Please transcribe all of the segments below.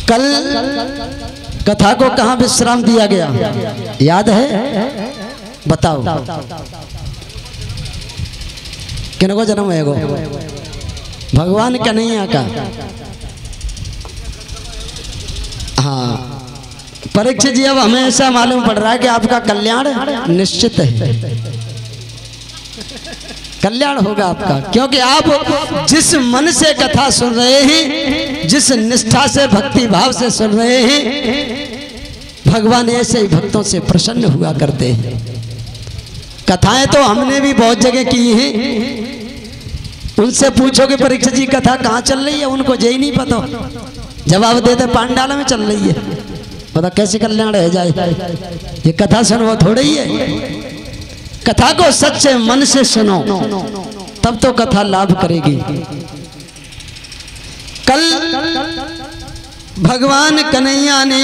कल कथा को कहाँ विश्राम दिया गया याद है? बताओ किनको जन्म है? भगवान कन्हैया का। हाँ परीक्षित जी, अब हमें ऐसा मालूम पड़ रहा है कि आपका कल्याण निश्चित है। कल्याण होगा आपका, क्योंकि आप जिस मन से कथा सुन रहे हैं, जिस निष्ठा से भक्ति भाव से सुन रहे हैं, भगवान ऐसे ही भक्तों से प्रसन्न हुआ करते हैं। कथाएं तो हमने भी बहुत जगह की हैं। उनसे पूछो कि परीक्षित जी कथा कहाँ चल रही है, उनको यही नहीं पता। जवाब देते पांडाल में चल रही है। पता कैसे कल्याण रह जाए? ये कथा सुनो थोड़ी ही है। कथा को सच्चे मन से सुनो, तब तो कथा लाभ करेगी। कल भगवान कन्हैया ने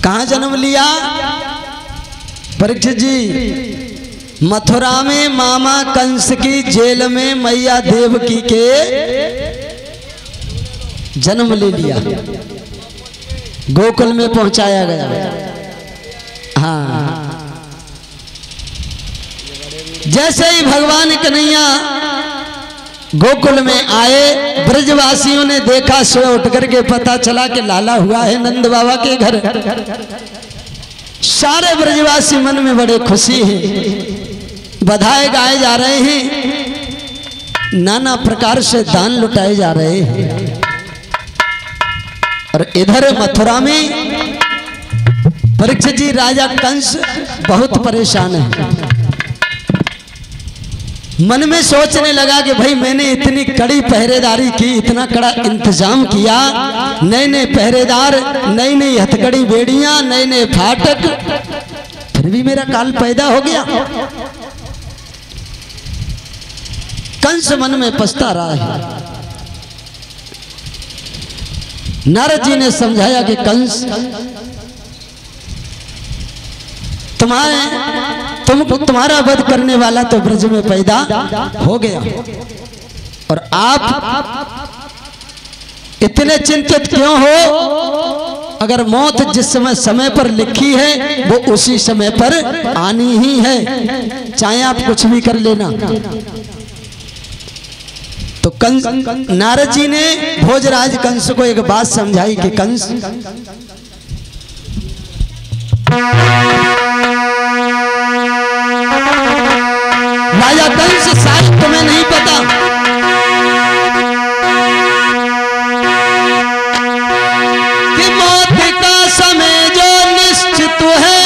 कहाँ जन्म लिया? परीक्षित जी, मथुरा में मामा कंस की जेल में मैया देवकी के जन्म ले लिया, गोकुल में पहुंचाया गया। हाँ, जैसे ही भगवान कन्हैया गोकुल में आए, ब्रजवासियों ने देखा, सुबह उठ करके पता चला कि लाला हुआ है नंद बाबा के घर। सारे ब्रजवासी मन में बड़े खुशी हैं, बधाई गाए जा रहे हैं, नाना प्रकार से दान लुटाए जा रहे हैं। और इधर मथुरा में परीक्षित जी, राजा कंस बहुत परेशान है। मन में सोचने लगा कि भाई मैंने इतनी कड़ी पहरेदारी की, इतना कड़ा इंतजाम किया, नए नए पहरेदार, नई नई हथकड़ी बेड़ियां, नए नए फाटक, फिर भी मेरा काल पैदा हो गया। कंस मन में पछता रहा है। नारद जी ने समझाया कि कंस, तुम्हारा वध करने वाला तो ब्रज में पैदा हो गया, और आप इतने चिंतित क्यों हो? अगर मौत जिस समय पर लिखी है, वो उसी समय पर आनी ही है, चाहे आप कुछ भी कर लेना। तो कंस, नारद जी ने भोजराज कंस को एक बात समझाई कि कंस, राजा कंस, शायद तुम्हें नहीं पता, कि मौत का समय जो निश्चित है,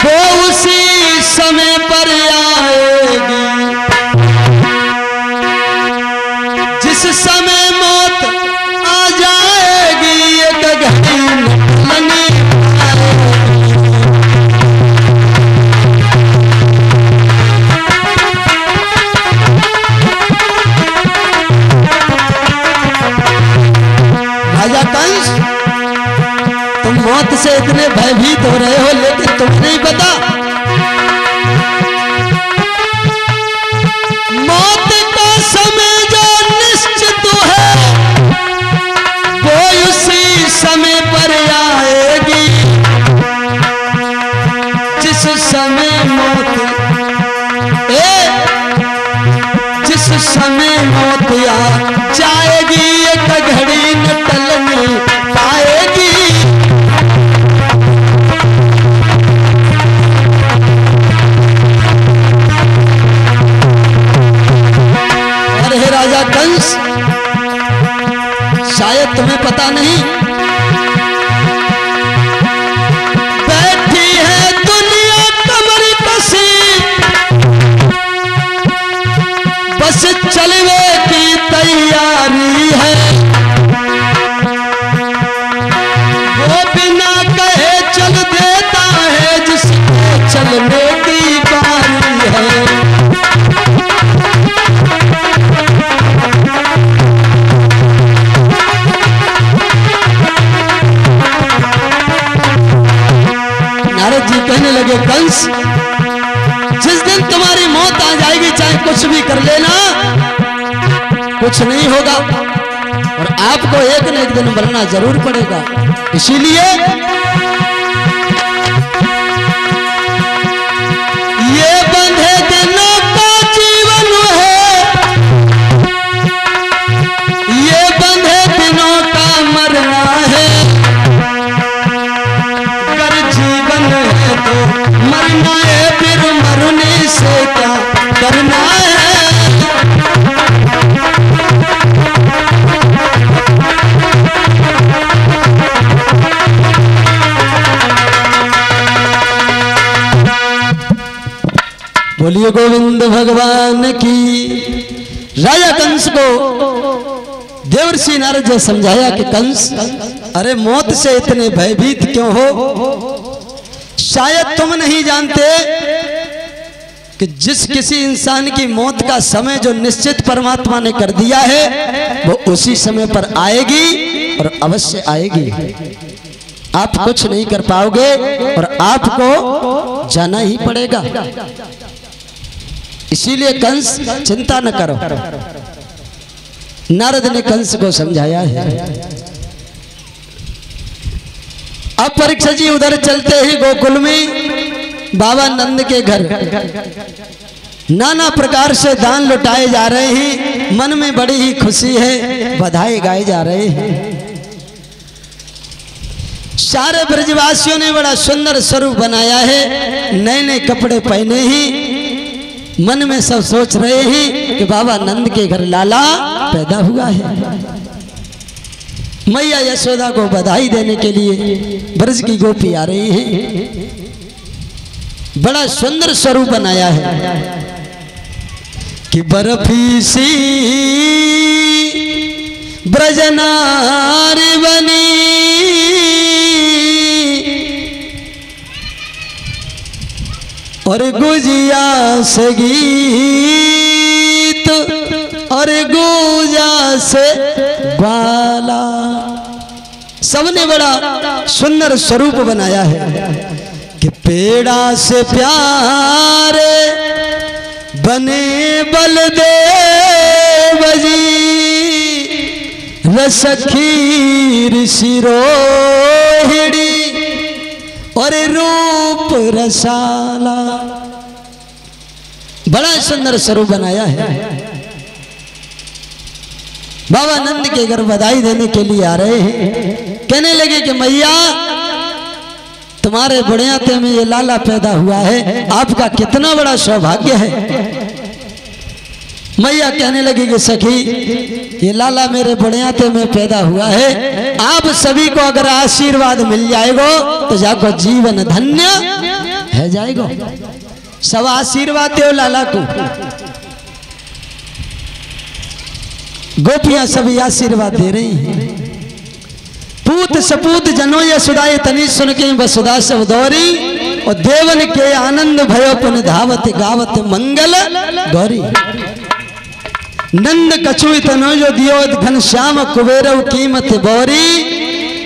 वो उसी समय पर आएगी। जिस समय मौत आ जाएगी, एक घड़ी नहीं मौत से इतने भयभीत हो रहे हो, लेकिन तुम्हें नहीं पता मौत का समय जो निश्चित है, वो उसी समय पर आएगी। जिस समय मौत जिस समय मौत आ जाएगी, एक घड़ी न टलने पाएगी। राजा कंस, शायद तुम्हें पता नहीं, बैठी है दुनिया कमर कसी, बस चलने की तैयारी है। वो बिना कहे चल देता है, जिसको चलने की बारी है। नारद जी कहने लगे, कंस, जिस दिन तुम्हारी मौत आ जाएगी, चाहे कुछ भी कर लेना, कुछ नहीं होगा। और आपको एक न एक दिन मरना जरूर पड़ेगा। इसीलिए ये बंधे दिनों का जीवन है, ये बंधे दिनों का मरना है, अगर जीवन है तो मरना है, फिर मरने से क्या करना है। बोलिए गोविंद भगवान की। राजा कंस को देवर्षि नारद जी समझाया कि कंस, अरे मौत से इतने भयभीत क्यों हो? शायद तुम नहीं जानते कि जिस किसी इंसान की मौत का समय जो निश्चित परमात्मा ने कर दिया है वो उसी समय पर आएगी और अवश्य आएगी। आप कुछ नहीं कर पाओगे और आपको जाना ही पड़ेगा। इसीलिए कंस चिंता न करो। नारद ने कंस को समझाया है। अब परीक्षा जी उधर चलते ही गोकुल में बाबा नंद के घर नाना प्रकार से दान लुटाए जा रहे हैं। मन में बड़ी ही खुशी है, बधाई गाए जा रहे हैं। सारे ब्रजवासियों ने बड़ा सुंदर स्वरूप बनाया है, नए नए कपड़े पहने ही मन में सब सोच रहे हैं कि बाबा नंद के घर लाला पैदा हुआ है। मैया यशोदा को बधाई देने के लिए ब्रज की गोपी आ रही है। बड़ा सुंदर स्वरूप बनाया है कि बर्फी सी ब्रजनारी बनी, और गुजिया से गीत और गुजा से ग्वाला, सबने बड़ा सुंदर स्वरूप बनाया है कि पेड़ा से प्यारे बने बलदेव जी, रस खीर सिरोहिणी और रूप रसाला। बड़ा सुंदर स्वरूप बनाया है। बाबा नंद के घर बधाई देने के लिए आ रहे हैं। कहने लगे कि मैया तुम्हारे बुढ़ियाते में ये लाला पैदा हुआ है, आपका कितना बड़ा सौभाग्य है। मैया कहने लगी कि सखी ये लाला मेरे बुढ़ियाते में पैदा हुआ है, आप सभी को अगर आशीर्वाद मिल जाएगा तो जाको जीवन धन्य है जाएगा। सब आशीर्वाद दो लाला को। गोपियां सभी आशीर्वाद दे रही हैं। पूत सपूत जनो यशोदाय तनी सुन के वसुधा सब दौरी, और देवन के आनंद भयो पुन धावत गावत मंगल गौरी। नंद कछु तनो जो दियो घनश्याम कुबेरव कीमत बोरी,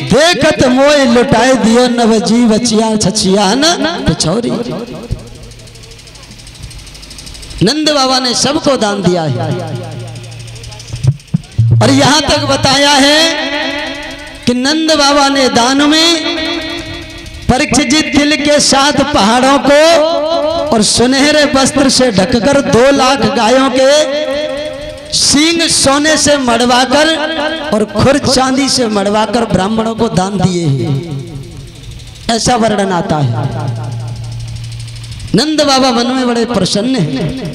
देखत मोय लुटाए दियो नव जीव चिया छचिया न पिछौरी। नंद बाबा ने सबको दान दिया है और यहां तक बताया है कि नंद बाबा ने दान में परीक्षित तिल के 7 पहाड़ों को और सुनहरे वस्त्र से ढककर 2 लाख गायों के सींग सोने से मड़वाकर और खुर चांदी से मड़वाकर ब्राह्मणों को दान दिए हैं। ऐसा वर्णन आता है। नंद बाबा मन में बड़े प्रसन्न हैं।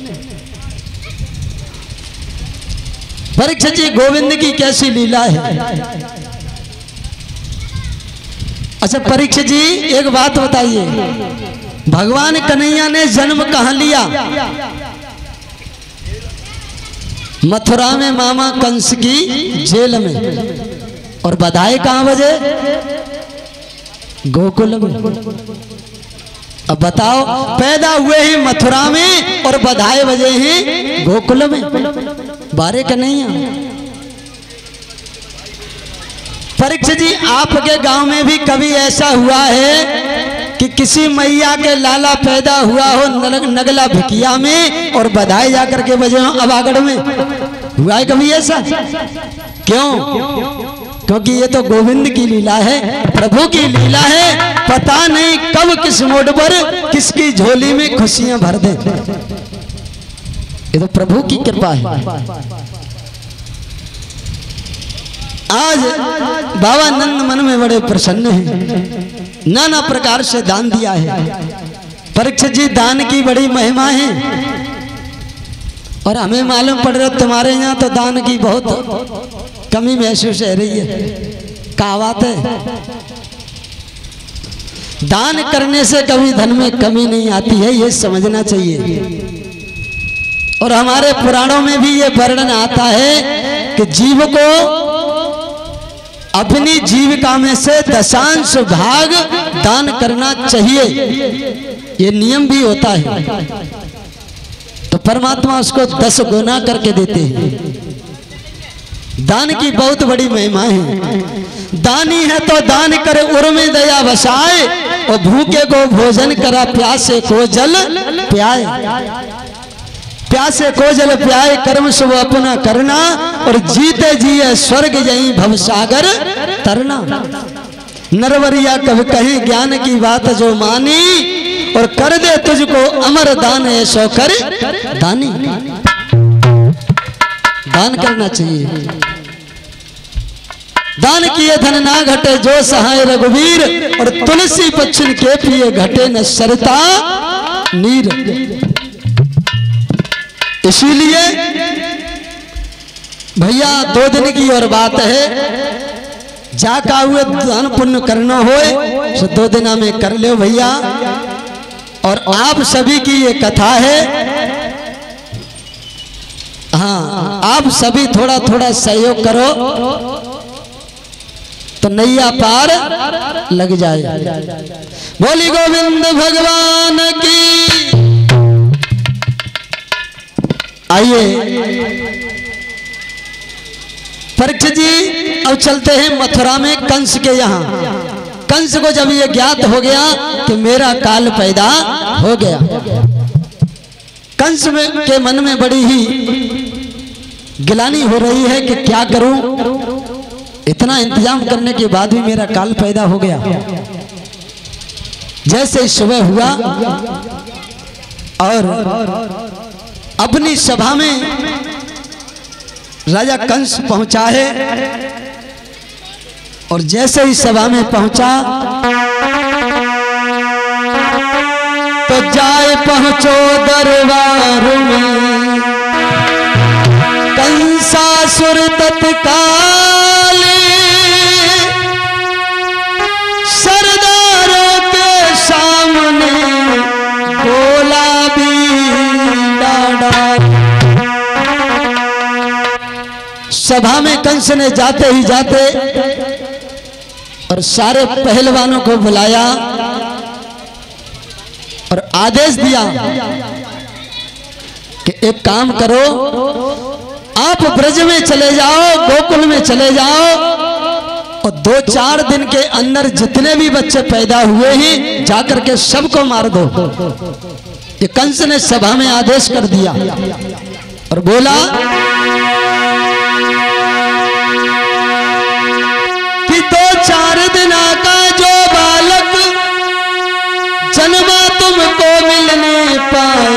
परीक्षित जी गोविंद की कैसी लीला है। अच्छा परीक्षित जी एक बात बताइए, भगवान कन्हैया ने जन्म कहां लिया? मथुरा में मामा कंस की जेल में, और बधाई कहां बजे? गोकुल में। अब बताओ, पैदा हुए ही मथुरा में और बधाई बजे ही गोकुल में। बारे कन्हैया। परीक्षित जी आपके गांव में भी कभी ऐसा हुआ है कि किसी मैया के लाला पैदा हुआ हो नगला भिकिया में और बधाई जाकर के बजे हो अबागढ़ में? हुआ है कभी ऐसा? क्यों? क्योंकि ये तो गोविंद की लीला है, प्रभु की लीला है। पता नहीं कब किस मोड़ पर किसकी झोली में खुशियां भर दे। ये तो प्रभु की कृपा है। आज बाबा नंद मन में बड़े प्रसन्न हैं, नाना प्रकार से दान दिया है। परीक्षित जी, दान की बड़ी महिमा है और हमें मालूम पड़ रहा तुम्हारे यहाँ तो दान की बहुत कमी महसूस हो रही है। क्या बात है? दान करने से कभी धन में कमी नहीं आती है, ये समझना चाहिए। और हमारे पुराणों में भी ये वर्णन आता है कि जीव को अपनी जीविका में से दशांश भाग दान करना चाहिए, ये नियम भी होता है। तो परमात्मा उसको 10 गुना करके देते हैं। दान की बहुत बड़ी महिमा है। दानी है तो दान करे उर्मी दया बसाए, और भूखे को भोजन करा, प्यासे को जल प्याए। प्यासे को जल प्याए, कर्म शुभ अपना करना, और जीते जिए स्वर्ग यहीं भवसागर तरना। नरवरिया कब कहे ज्ञान की बात जो मानी, और कर दे तुझको अमर दान ऐसो कर दानी। दान करना चाहिए। दान किए धन ना घटे जो सहाय रघुवीर, और तुलसी पक्षिन के पिए घटे न सरता नीर। इसीलिए भैया 2 दिन की और बात है, जाका हुए दान पुण्य करना होए तो 2 दिन में कर लो भैया। और आप सभी की ये कथा है, हाँ आप सभी थोड़ा थोड़ा सहयोग करो तो नैया पार लग जाए। बोली गोविंद भगवान की। आइए परीक्षित जी, अब चलते हैं मथुरा में कंस के यहाँ। कंस को जब ये ज्ञात हो गया कि मेरा काल पैदा हो गया, कंस के मन में बड़ी ही गिलानी हो रही है कि क्या करूं, इतना इंतजाम करने के बाद भी मेरा काल पैदा हो गया। जैसे सुबह हुआ और अपनी सभा में राजा कंस पहुंचा है, और जैसे ही सभा में पहुंचा तो जाए पहुंचो दरबार में कंसासुर तत्काल, सरदारों के सामने बोला बीड़ा डाल। सभा में कंस ने जाते ही जाते और सारे पहलवानों को बुलाया और आदेश दिया कि एक काम करो, आप ब्रज में चले जाओ, गोकुल में चले जाओ, और 2-4 दिन के अंदर जितने भी बच्चे पैदा हुए हैं जाकर के सबको मार दो। ये कंस ने सभा में आदेश कर दिया और बोला कि 2-4 दिन का जो बालक जन्मा तुमको मिल नहीं पाए,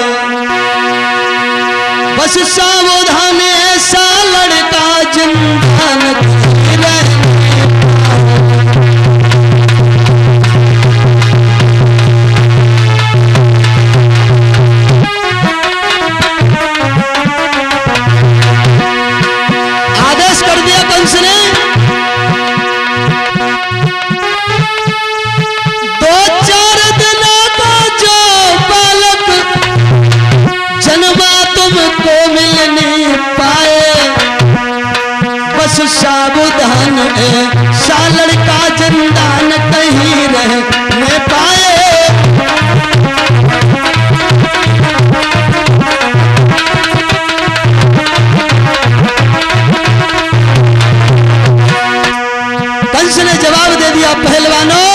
बस सावधान ऐसा लड़का जिंदा न आदेश कर दिया कंस ने। 2-4 दिन का जो बालक जन्मा तुमको मिल नहीं पाए, बस सावधान ऐसा लड़का जिंदा न कहीं रहने पाए। कंस ने जवाब दे दिया, पहलवानों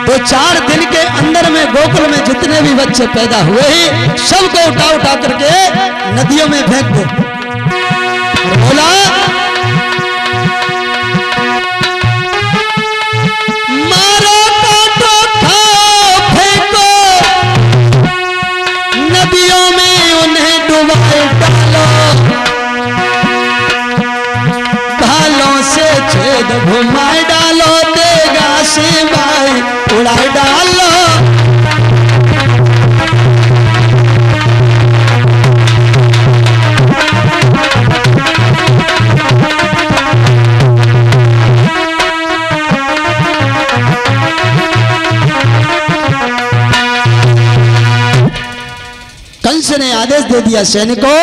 2-4 दिन के अंदर में गोकुल में जितने भी बच्चे पैदा हुए हैं सबको उठा उठा करके नदियों में फेंक दो। और बोला मारो काटो खाओ फेंको नदियों में उन्हें डुबाए डालो, भालों से छेद घुमाए डालो, देगा सिवाय उड़ाए डालो। कंस ने आदेश दे दिया सैनिकों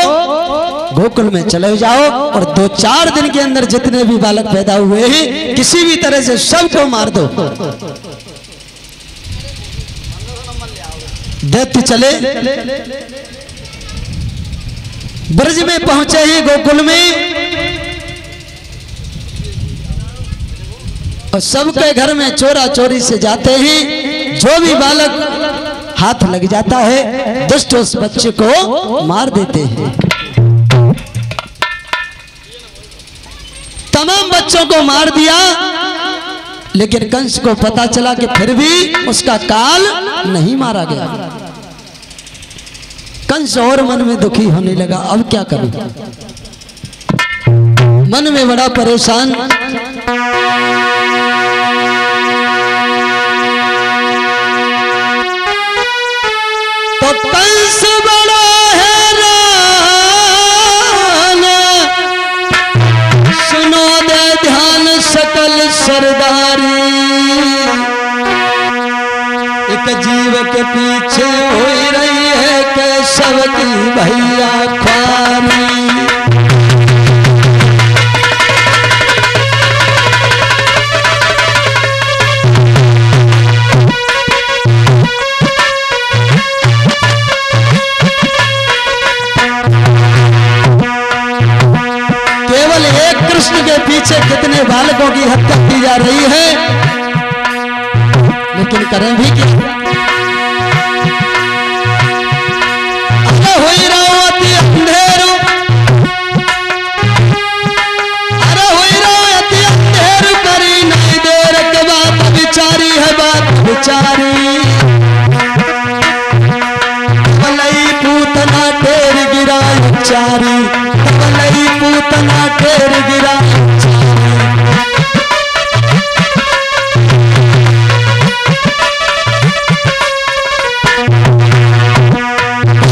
गोकुल में चले जाओ और 2-4 दिन के अंदर जितने भी बालक पैदा हुए हैं किसी भी तरह से सबको मार दो। दैत्य चले ब्रज में पहुंचे हैं गोकुल में और सबके घर में चोरा चोरी से जाते हैं। जो भी बालक हाथ लग जाता है दुष्ट उस बच्चे को मार देते हैं। तमाम बच्चों को मार दिया लेकिन कंस को पता चला कि फिर भी उसका काल नहीं मारा गया। कंस और मन में दुखी होने लगा, अब क्या करूं, मन में बड़ा परेशान। तो कंस बड़ा हैरान, सुनो दे ध्यान सकल सरदारी, एक जीव के पीछे हो रही है केशव की भैया ख्वारी। कृष्ण के पीछे कितने बालकों की हत्या की जा रही है, लेकिन करें भी क्या। अरे हुई रहो अति अंधेरू, अरे हुई रहो अति अंधेरू, करी नहीं देर के बात विचारी है बात विचारी। तबलई पूतना ढेर गिरा चारी, तबलई पूतना ढेर गिरा।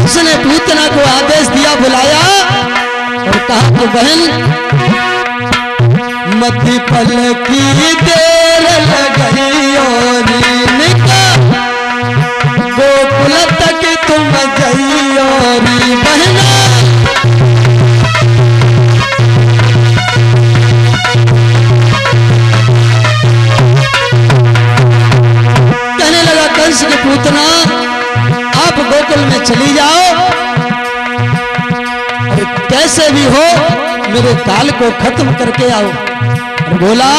उसने पूतना को आदेश दिया, बुलाया और कहा कि बहन मध्य पल की देर लगई और गोकुल तक तुम गई और बहना। कंस के पूतना आप गोकुल में चली जाओ और कैसे भी हो मेरे काल को खत्म करके आओ। और बोला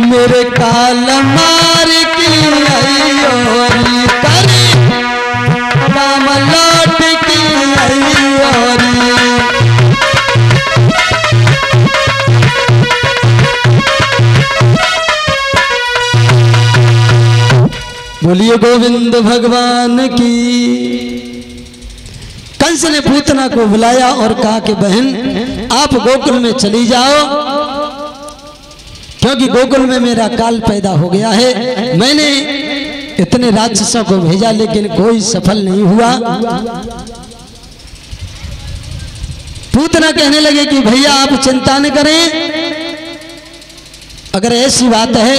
मेरे काल मार की आई और करी काम लौट की आई और। बोलिए गोविंद भगवान की। कंस ने पूतना को बुलाया और कहा कि बहन आप गोकुल में चली जाओ, क्योंकि गोकुल में मेरा काल पैदा हो गया है। मैंने इतने राक्षसों को भेजा लेकिन कोई सफल नहीं हुआ। पूतना कहने लगे कि भैया आप चिंता न करें, अगर ऐसी बात है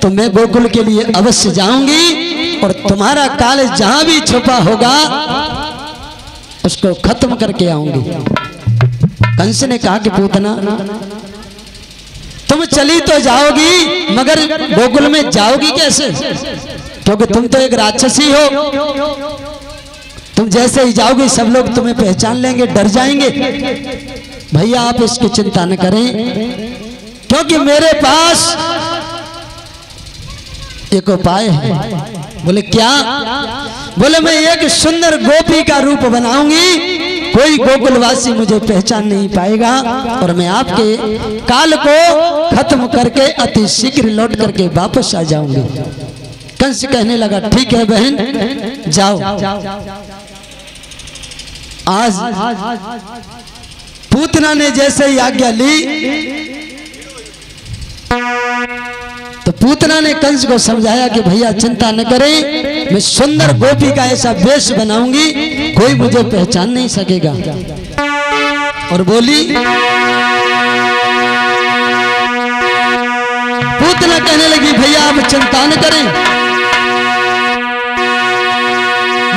तो मैं गोकुल के लिए अवश्य जाऊंगी और तुम्हारा काल जहां भी छुपा होगा उसको खत्म करके आऊंगी। कंस ने कहा कि पूतना तुम चली तो जाओगी मगर गोकुल में जाओगी कैसे, क्योंकि तुम तो एक राक्षसी हो। तुम जैसे ही जाओगी सब लोग तुम्हें पहचान लेंगे, डर जाएंगे। भैया आप इसकी चिंता न करें, क्योंकि मेरे पास एक उपाय है। बोले क्या? बोले मैं एक सुंदर गोपी का रूप बनाऊंगी, कोई गोकुलवासी मुझे पहचान नहीं पाएगा और मैं आपके काल को खत्म करके अति शीघ्र लौट करके वापस आ जाऊंगी। कंस कहने लगा ठीक है बहन जाओ। आज पूतना ने जैसे ही आज्ञा ली तो पूतना ने कंस को समझाया कि भैया चिंता न करें, मैं सुंदर गोपी का ऐसा वेश बनाऊंगी, कोई मुझे पहचान नहीं सकेगा। और बोली, पूतना कहने लगी भैया आप चिंता न करें,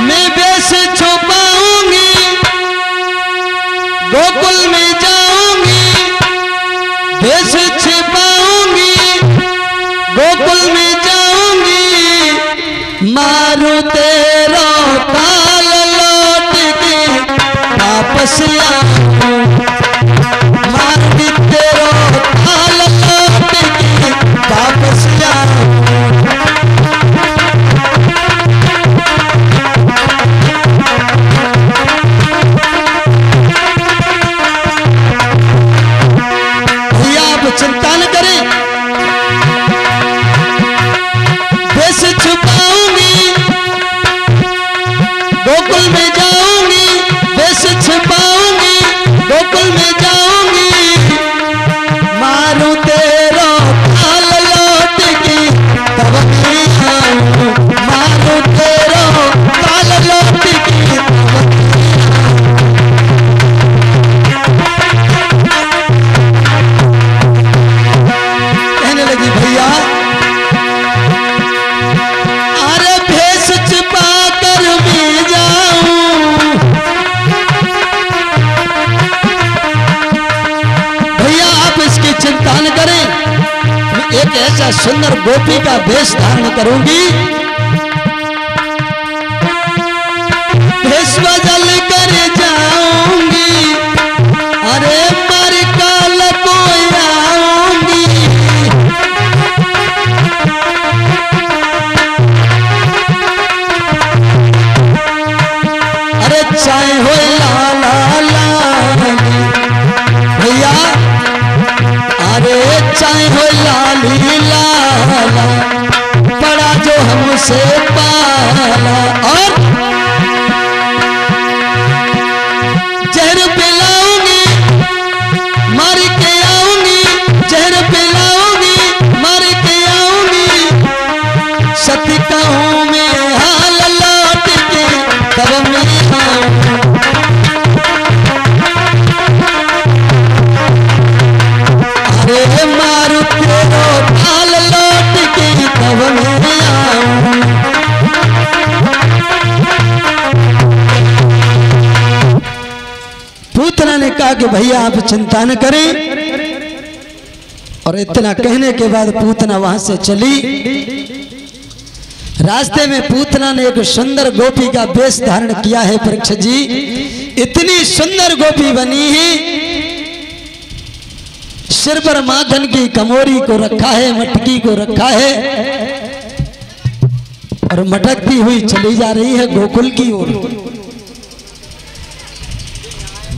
मैं वेश छुपाऊंगी, गोकुल में जाऊंगी, वेश छिपाऊंगी, गोकुल में जाऊंगी, मारू तेरा काल लौट के वापस आऊं, मारू तेरा काल लौट के वापस आऊं। भैया आप चिंता न करें, वेश छुपाऊंगी, गोकुल में जाऊंगी, वेश छुपाऊंगी, गोकुल में जाऊंगी, मारू तेरा काल लौट के तब मैं आऊं, मारू तेरा काल लौट के तब कहने लगी भैया अरे भेष छिपा कर मैं जाऊं, भैया आप इसकी चिंता न करें, मैं एक ऐसा सुंदर गोपी का वेश धारण करूंगी, भेष बदल कर जाऊंगी, अरे मर काल को आऊंगी। अरे चाहे हो लाला लाली भैया, अरे चाहे हो लाली लाला, बड़ा जो हमसे पाला, और जहर पिलाऊंगी, मर के आऊंगी, जहर पिलाऊंगी, मर के आऊंगी, सती कहूं मैं हाल लौट के तब मैं आऊं। अरे मारू तेरो हाल लौट के तब मैं आऊं। पूतना ने कहा कि भैया आप चिंता न करें, और इतना कहने के बाद पूतना वहां से चली। रास्ते में पूतना ने एक सुंदर गोपी का वेश धारण किया है परीक्षित जी, इतनी सुंदर गोपी बनी है, सिर पर माखन की कमोरी को रखा है, मटकी को रखा है, और मटकती हुई चली जा रही है गोकुल की ओर।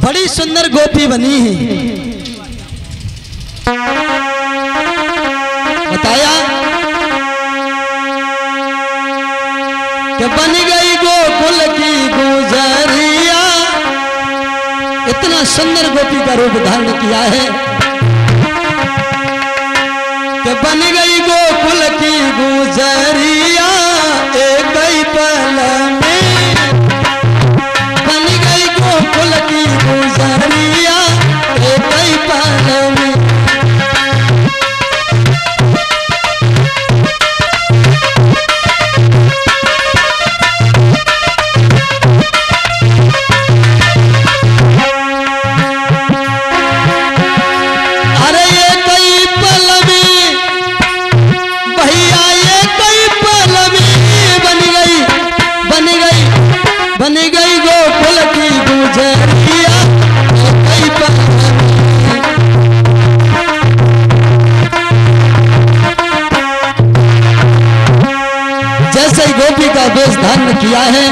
बड़ी सुंदर गोपी बनी है। बताया कि बन गई गोकुल की गुजरिया, इतना सुंदर गोपी का रूप धारण किया है कि बन गई गोकुल की गुजरिया, एक ही पल में बन गई गोकुल की गुजरिया, एक ही पल में। बन गई गोकुल की गुजरिया, का वेश धारण किया है,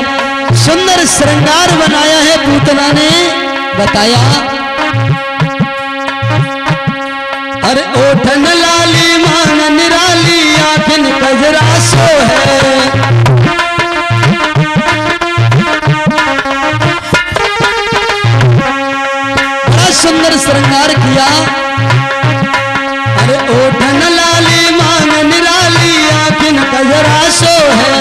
सुंदर श्रृंगार बनाया है। पूतना ने बताया, अरे ओठन लाली मान निराली आँखन कजरा सो है। बड़ा सुंदर श्रृंगार किया। अरे ओठन लाली मान निराली आँखन कजरा सो है।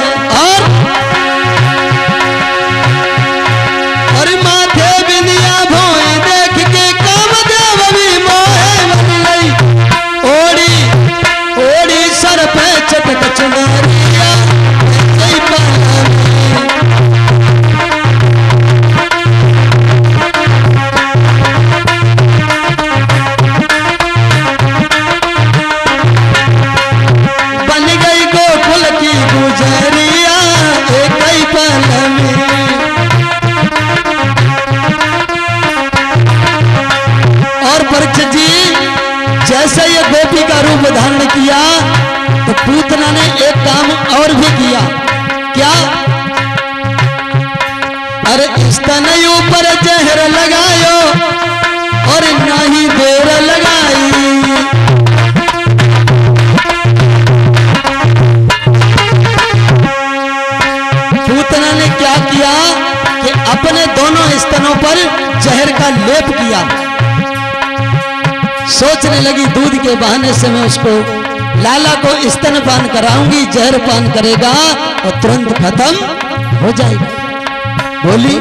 और माथे बिंदिया भोए देख के कामदेव भी मोहे मन लई। ओड़ी ओड़ी सर पे चटक चुनरिया जय पानी। बन गई गोकुल की गुजरिया एक ही पल में। और परीक्षित जी जैसे ये गोपी का रूप धारण किया तो पूतना ने एक काम और भी किया। क्या? अरे स्तन ऊपर जहर लगायो और नहीं देर लगाई। पूतना ने क्या किया कि अपने दोनों स्तनों पर जहर का लेप किया। सोचने लगी दूध के बहाने से मैं उसको लाला को स्तन पान कराऊंगी, जहर पान करेगा और तुरंत खत्म हो जाएगा। बोली,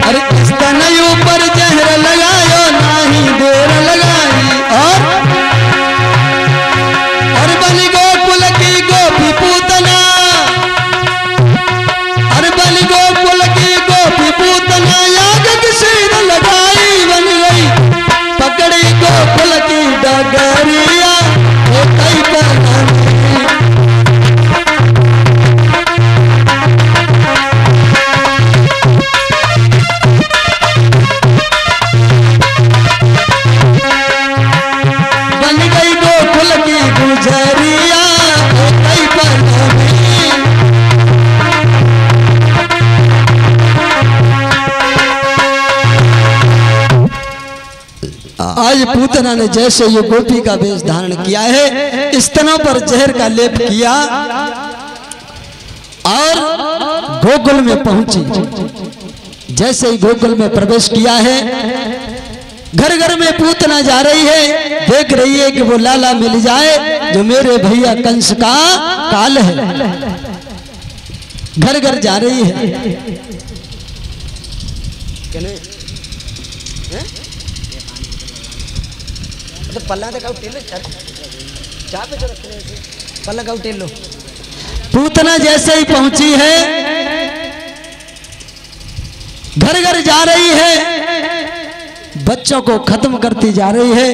अरे स्तन ऊपर जहर लगायो नहीं देर लगाई। और बलि गोकुल की गोपी पूतना, अरे बलि गोकुल की गोपी पूतना याग की सीध लगाई। बन गई पकड़ी गोकुल की डगरिया कई पल। बन गई गोकुल की गुजरिया कई पल। आज पूतना ने जैसे ये गोपी का वेश धारण किया है, स्तनों पर जहर का लेप किया और गोकुल में पहुंची। जैसे ही गोकुल में प्रवेश किया है, घर घर में पूतना जा रही है, देख रही है कि वो लाला मिल जाए जो मेरे भैया कंस का काल है। घर घर जा रही है। पल्ला लो। पूतना जैसे ही पहुंची है, घर घर जा रही है, बच्चों को खत्म करती जा रही है।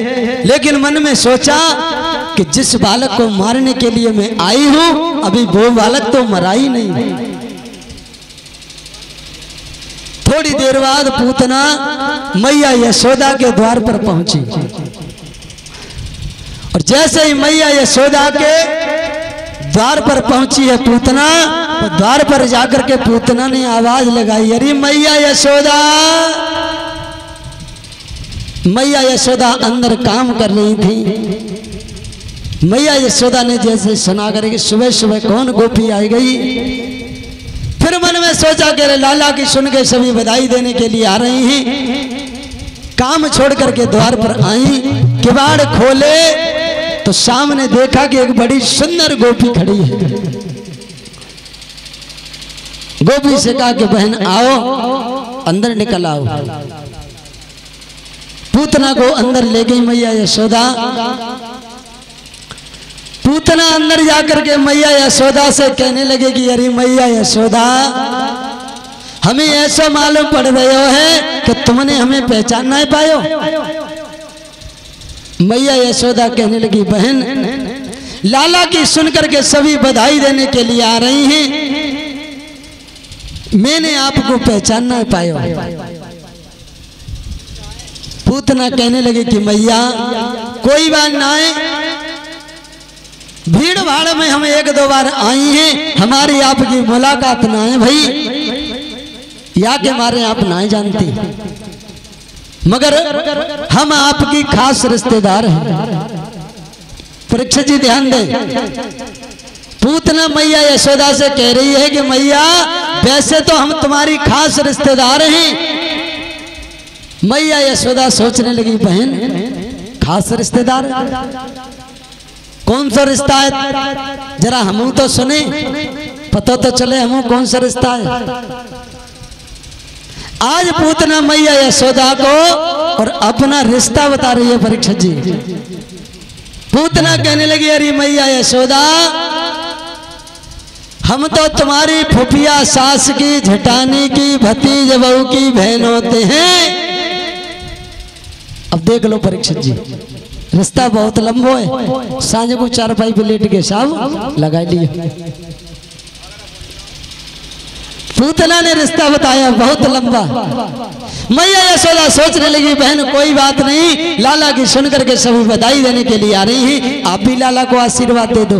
लेकिन मन में सोचा कि जिस बालक को मारने के लिए मैं आई हूं, अभी वो बालक तो मरा ही नहीं। थोड़ी देर बाद पूतना मैया यशोदा के द्वार पर पहुंची। और जैसे ही मैया यशोदा के द्वार पर पहुंची है पूतना, तो द्वार पर जाकर के पूतना ने आवाज लगाई, अरे मैया यशोदा। मैया यशोदा अंदर काम कर रही थी। मैया यशोदा ने जैसे सुना करके सुबह सुबह कौन गोपी आई गई, फिर मन में सोचा कि लाला की सुन के सभी बधाई देने के लिए आ रही हैं। काम छोड़ करके द्वार पर आई, किवाड़ खोले तो सामने देखा कि एक बड़ी सुंदर गोपी खड़ी है। गोपी से कहा कि बहन आओ, अंदर निकल आओ। पूतना को अंदर ले गई मैया यशोदा। पूतना अंदर जाकर के मैया यशोदा से कहने लगे कि अरे मैया यशोदा, हमें ऐसा मालूम पड़ रहा है कि तुमने हमें पहचान नहीं पायो। मैया यशोदा कहने लगी, बहन लाला की सुनकर के सभी बधाई देने के लिए आ रही हैं, मैंने आपको पहचान नहीं पायो। पूतना कहने लगे कि मैया कोई बात ना है, भीड़ भाड़ में हम एक दो बार आई हैं, हमारी आपकी मुलाकात ना है भाई, या के मारे आप ना जानती, मगर हम आपकी खास रिश्तेदार हैं। परीक्षित जी ध्यान दें, पूतना मैया यशोदा से कह रही है कि मैया वैसे तो हम तुम्हारी खास रिश्तेदार हैं। मैया यशोदा सोचने लगी, बहन खास रिश्तेदार कौन सा रिश्ता है, जरा हम तो सुने, पता तो चले हम कौन सा रिश्ता है। आज पूतना मैया यशोदा को और अपना रिश्ता बता रही है परीक्षित जी। पूतना कहने लगी, अरे मैया यशोदा, हम तो तुम्हारी फुफिया सास की, झटानी की, भतीज बहू की बहन होते हैं। अब देख लो परीक्षित जी, रिश्ता बहुत लंबो है। सांझ को चारपाई पे लेट के साहब लगा लिया। पूतना ने रिश्ता बताया बहुत लंबा। मैया यशोदा सोचने लगी, बहन कोई बात नहीं, लाला की सुनकर के सभी बधाई देने के लिए आ रही हैं, आप भी लाला को आशीर्वाद दे दो।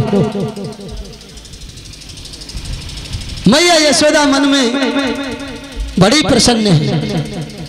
मैया यशोदा मन में बड़ी प्रसन्न है।